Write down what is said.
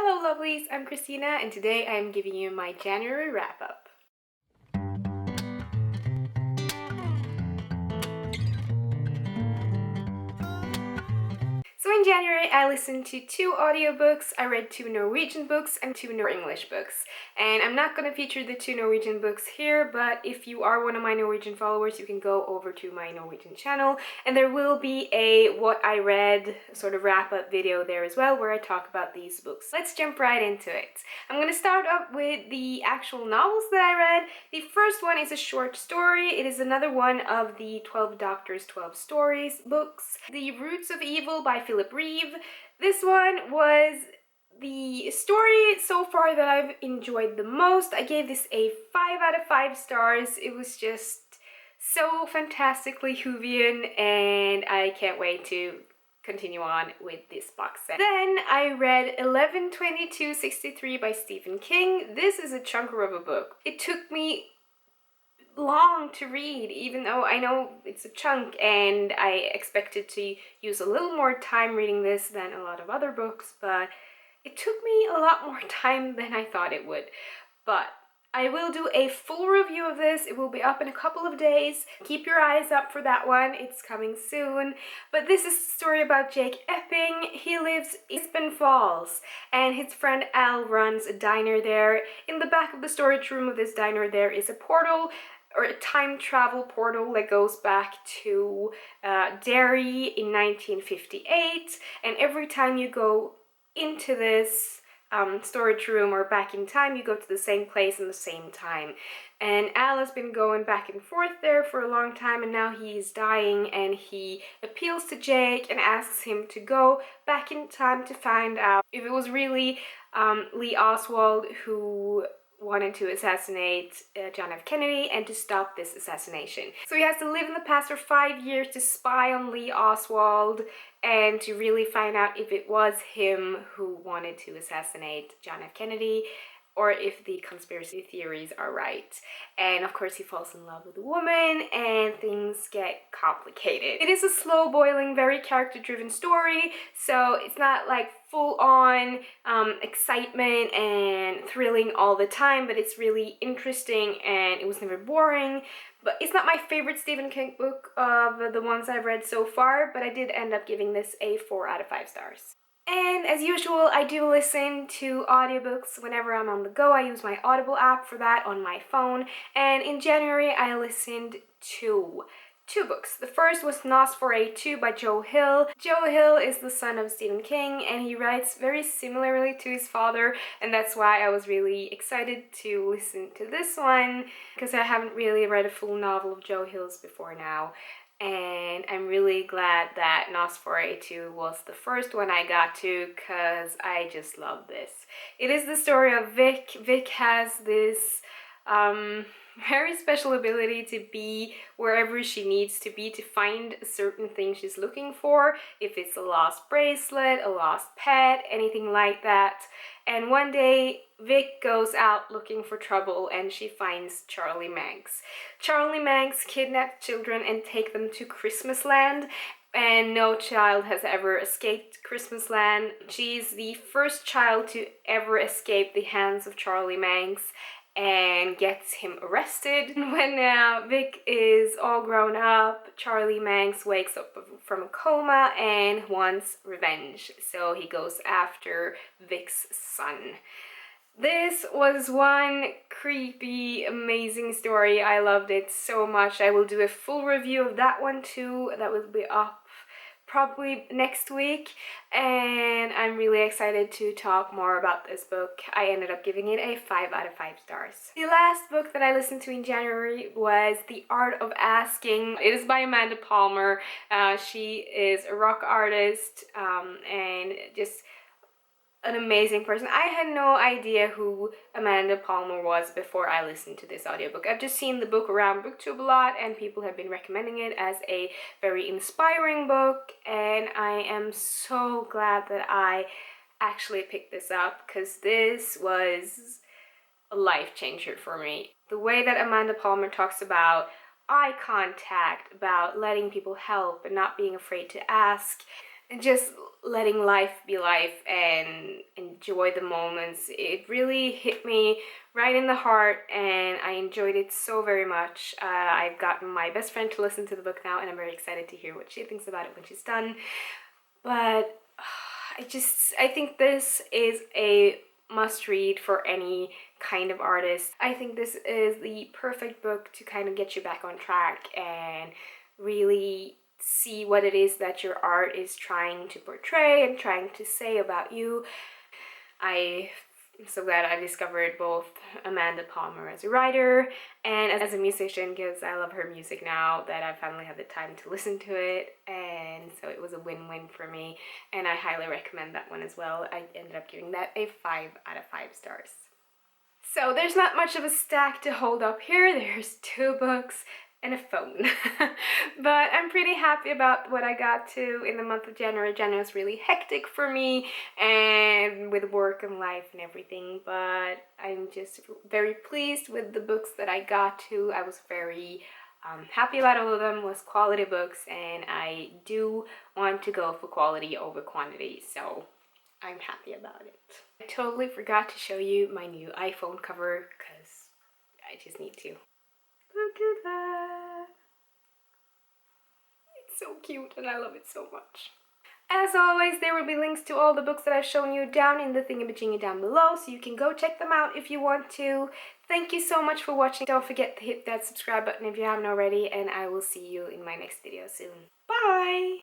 Hello lovelies, I'm Christina and today I'm giving you my January wrap-up. So in January, I listened to 2 audiobooks, I read 2 Norwegian books and 2 English books. And I'm not going to feature the 2 Norwegian books here, but if you are one of my Norwegian followers, you can go over to my Norwegian channel and there will be a what I read sort of wrap-up video there as well where I talk about these books. Let's jump right into it. I'm going to start up with the actual novels that I read. The first one is a short story. It is another one of the 12 Doctors, 12 Stories books. The Roots of Evil by Philip Reeve. This one was the story so far that I've enjoyed the most. I gave this a 5 out of 5 stars. It was just so fantastically Whovian and I can't wait to continue on with this box set. Then I read 11/22/63 by Stephen King. This is a chunker of a book. It took me long to read, even though I know it's a chunk and I expected to use a little more time reading this than a lot of other books, but it took me a lot more time than I thought it would. But I will do a full review of this. It will be up in a couple of days. Keep your eyes up for that one. It's coming soon. But this is the story about Jake Epping. He lives in Aspen Falls and his friend Al runs a diner there. In the back of the storage room of this diner there is a portal, or a time travel portal that goes back to Derry in 1958, and every time you go into this storage room or back in time, you go to the same place in the same time. And Al has been going back and forth there for a long time and now he's dying, and he appeals to Jake and asks him to go back in time to find out if it was really Lee Oswald who wanted to assassinate John F. Kennedy and to stop this assassination. So he has to live in the past for 5 years to spy on Lee Oswald and to really find out if it was him who wanted to assassinate John F. Kennedy or if the conspiracy theories are right. And of course he falls in love with a woman and things get complicated. It is a slow-boiling, very character-driven story, so it's not like full-on excitement and thrilling all the time, but it's really interesting and it was never boring. But it's not my favorite Stephen King book of the ones I've read so far, but I did end up giving this a 4 out of 5 stars. And as usual, I do listen to audiobooks whenever I'm on the go. I use my Audible app for that on my phone. And in January, I listened to 2 books. The first was Nos4A2 by Joe Hill. Joe Hill is the son of Stephen King and he writes very similarly to his father, and that's why I was really excited to listen to this one because I haven't really read a full novel of Joe Hill's before now. And I'm really glad that Nos4A2 was the first one I got to because I just love this. It is the story of Vic. Vic has this very special ability to be wherever she needs to be to find a certain thing she's looking for, if it's a lost bracelet, a lost pet, anything like that. And one day Vic goes out looking for trouble and she finds Charlie Manx. Charlie Manx kidnaps children and take them to Christmas Land, and no child has ever escaped Christmas Land. She's the first child to ever escape the hands of Charlie Manx and gets him arrested. When Vic is all grown up, Charlie Manx wakes up from a coma and wants revenge, so he goes after Vic's son. This was one creepy, amazing story. I loved it so much. I will do a full review of that one too. That will be up probably next week, and I'm really excited to talk more about this book. I ended up giving it a 5 out of 5 stars. The last book that I listened to in January was The Art of Asking. It is by Amanda Palmer. She is a rock artist and just an amazing person. I had no idea who Amanda Palmer was before I listened to this audiobook. I've just seen the book around BookTube a lot and people have been recommending it as a very inspiring book, and I am so glad that I actually picked this up because this was a life changer for me. The way that Amanda Palmer talks about eye contact, about letting people help and not being afraid to ask, and just letting life be life and enjoy the moments. It really hit me right in the heart, and I enjoyed it so very much. I've gotten my best friend to listen to the book now, and I'm very excited to hear what she thinks about it when she's done. But I think this is a must read for any kind of artist. I think this is the perfect book to kind of get you back on track and really see what it is that your art is trying to portray and trying to say about you. I'm so glad I discovered both Amanda Palmer as a writer and as a musician, because I love her music now that I finally had the time to listen to it, and so it was a win-win for me, and I highly recommend that one as well. I ended up giving that a 5 out of 5 stars. So there's not much of a stack to hold up here. There's 2 books and a phone. But I'm pretty happy about what I got to in the month of January. January was really hectic for me and with work and life and everything, but I'm just very pleased with the books that I got to. I was very happy about all of them. It was quality books, and I do want to go for quality over quantity, so I'm happy about it. I totally forgot to show you my new iPhone cover because I just need to. Look at that. It's so cute and I love it so much. As always, there will be links to all the books that I've shown you down in the thingamajiggy down below, so you can go check them out if you want to. Thank you so much for watching. Don't forget to hit that subscribe button if you haven't already, and I will see you in my next video soon. Bye!